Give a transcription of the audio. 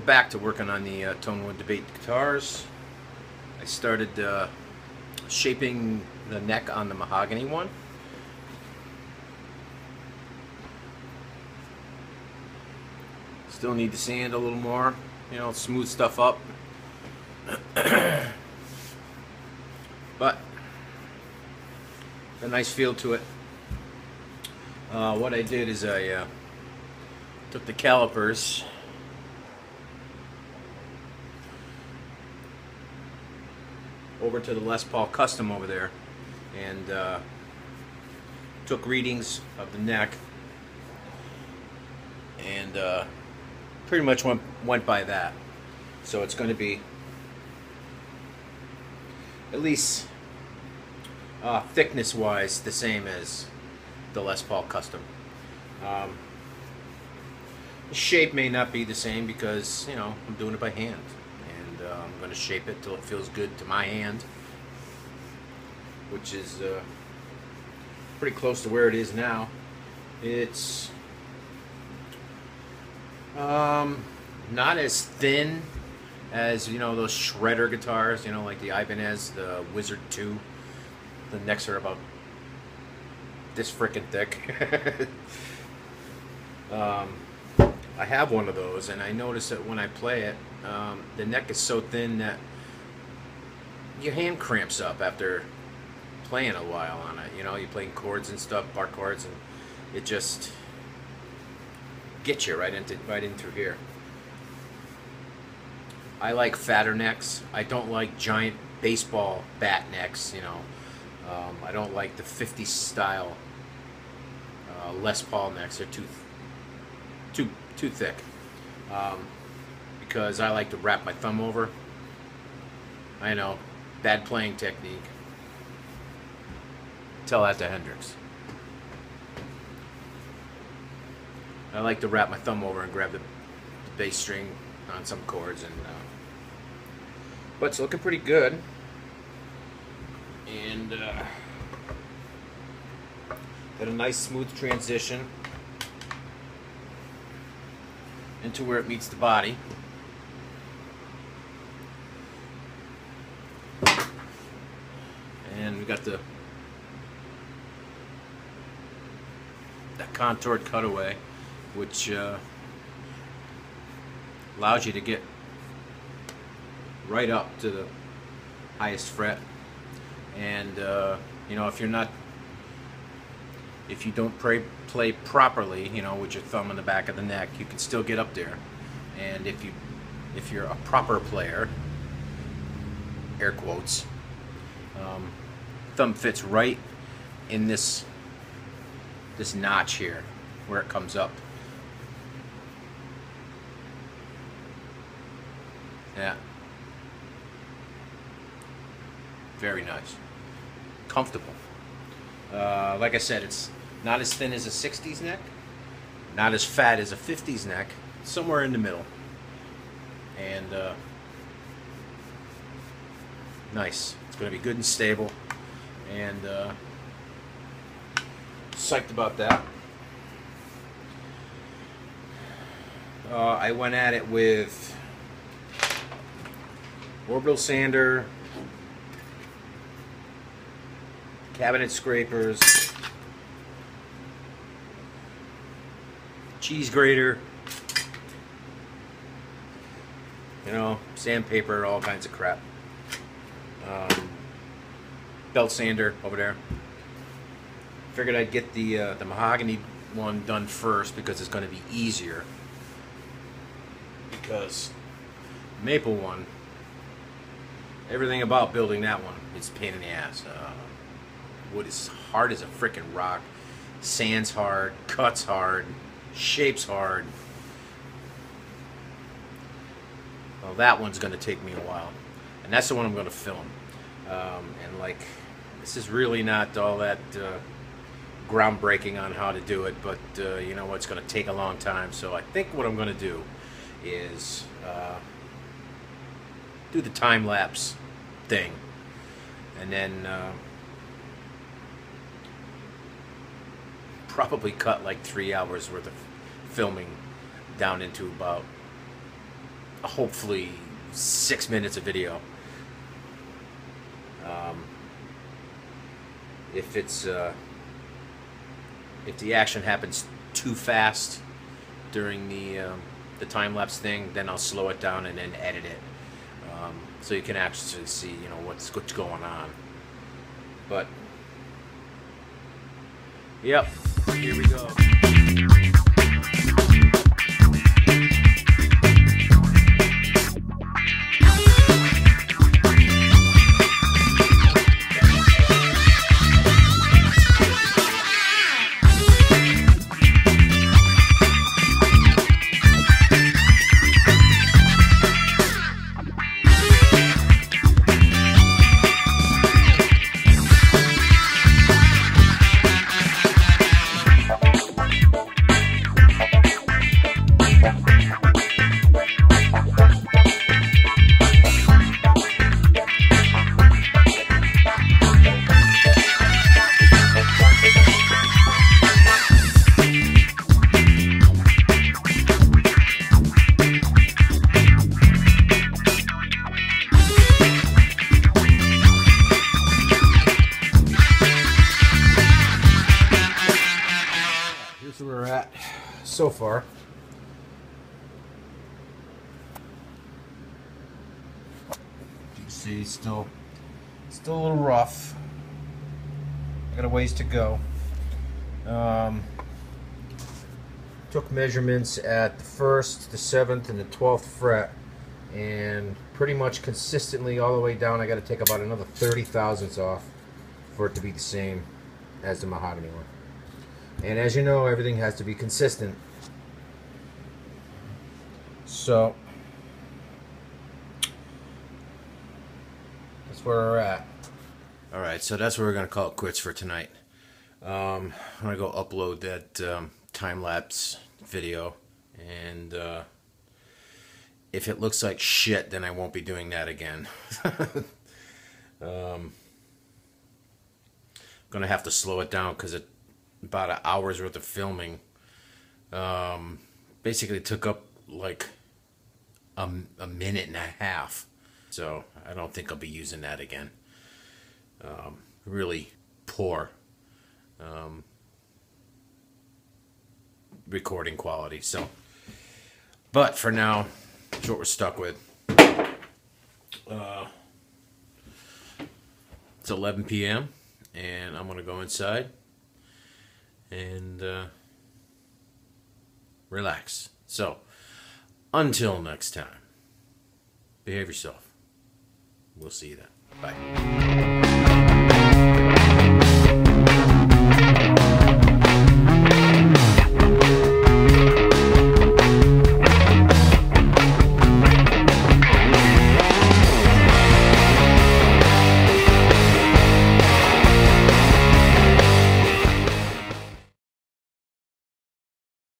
back to working on the Tonewood debate guitars. I started shaping the neck on the mahogany one. Still need to sand a little more, you know, smooth stuff up. But a nice feel to it. What I did is I took the calipers over to the Les Paul Custom over there and took readings of the neck and pretty much went by that. So it's going to be at least thickness wise the same as the Les Paul Custom. The shape may not be the same because, you know, I'm doing it by hand, and I'm going to shape it till it feels good to my hand, which is pretty close to where it is now. It's not as thin as, you know, those shredder guitars, you know, like the Ibanez, the Wizard 2. The necks are about this frickin' thick. I have one of those, and I notice that when I play it, the neck is so thin that your hand cramps up after playing a while on it. You know, you're playing chords and stuff, bar chords, and it just gets you right in through here. I like fatter necks. I don't like giant baseball bat necks, you know. I don't like the 50s style Les Paul necks. They're too thick. Because I like to wrap my thumb over. I know, bad playing technique. Tell that to Hendrix. I like to wrap my thumb over and grab the bass string on some chords, and but it's looking pretty good. And got a nice smooth transition into where it meets the body. And we got the contoured cutaway, which allows you to get right up to the highest fret. And you know, if you don't play properly, you know, with your thumb on the back of the neck, you can still get up there. And if you're a proper player, air quotes, thumb fits right in this notch here where it comes up. Yeah. Very nice. Comfortable. Like I said, it's not as thin as a 60s neck, not as fat as a 50s neck, somewhere in the middle. And nice. It's going to be good and stable. And psyched about that. I went at it with orbital sander, cabinet scrapers, cheese grater, you know, sandpaper, all kinds of crap. Belt sander over there. Figured I'd get the mahogany one done first because it's going to be easier. Because maple one, everything about building that one is a pain in the ass. Wood is hard as a frickin' rock. Sand's hard, cuts hard, shapes hard. Well, that one's going to take me a while, and that's the one I'm going to film. And like, this is really not all that groundbreaking on how to do it, but you know what, it's going to take a long time. So I think what I'm going to do is do the time-lapse thing, and then probably cut like 3 hours worth of filming down into about hopefully 6 minutes of video. If the action happens too fast during the time lapse thing, then I'll slow it down and then edit it, so you can actually see, you know, what's going on. But yep, here we go. Where we're at so far. You can see still a little rough. I got a ways to go. Took measurements at the 1st, the 7th, and the 12th fret, and pretty much consistently all the way down I got to take about another 30 thousandths off for it to be the same as the mahogany one. And as you know, everything has to be consistent. So that's where we're at. Alright, so that's where we're going to call it quits for tonight. I'm going to go upload that time-lapse video. And if it looks like shit, then I won't be doing that again. Going to have to slow it down because it about an hour's worth of filming. Basically took up like a minute and a half. So I don't think I'll be using that again. Really poor recording quality. So, but for now, that's what we're stuck with. It's 11 p.m. and I'm gonna go inside and relax. So, until next time, behave yourself. We'll see you then. Bye.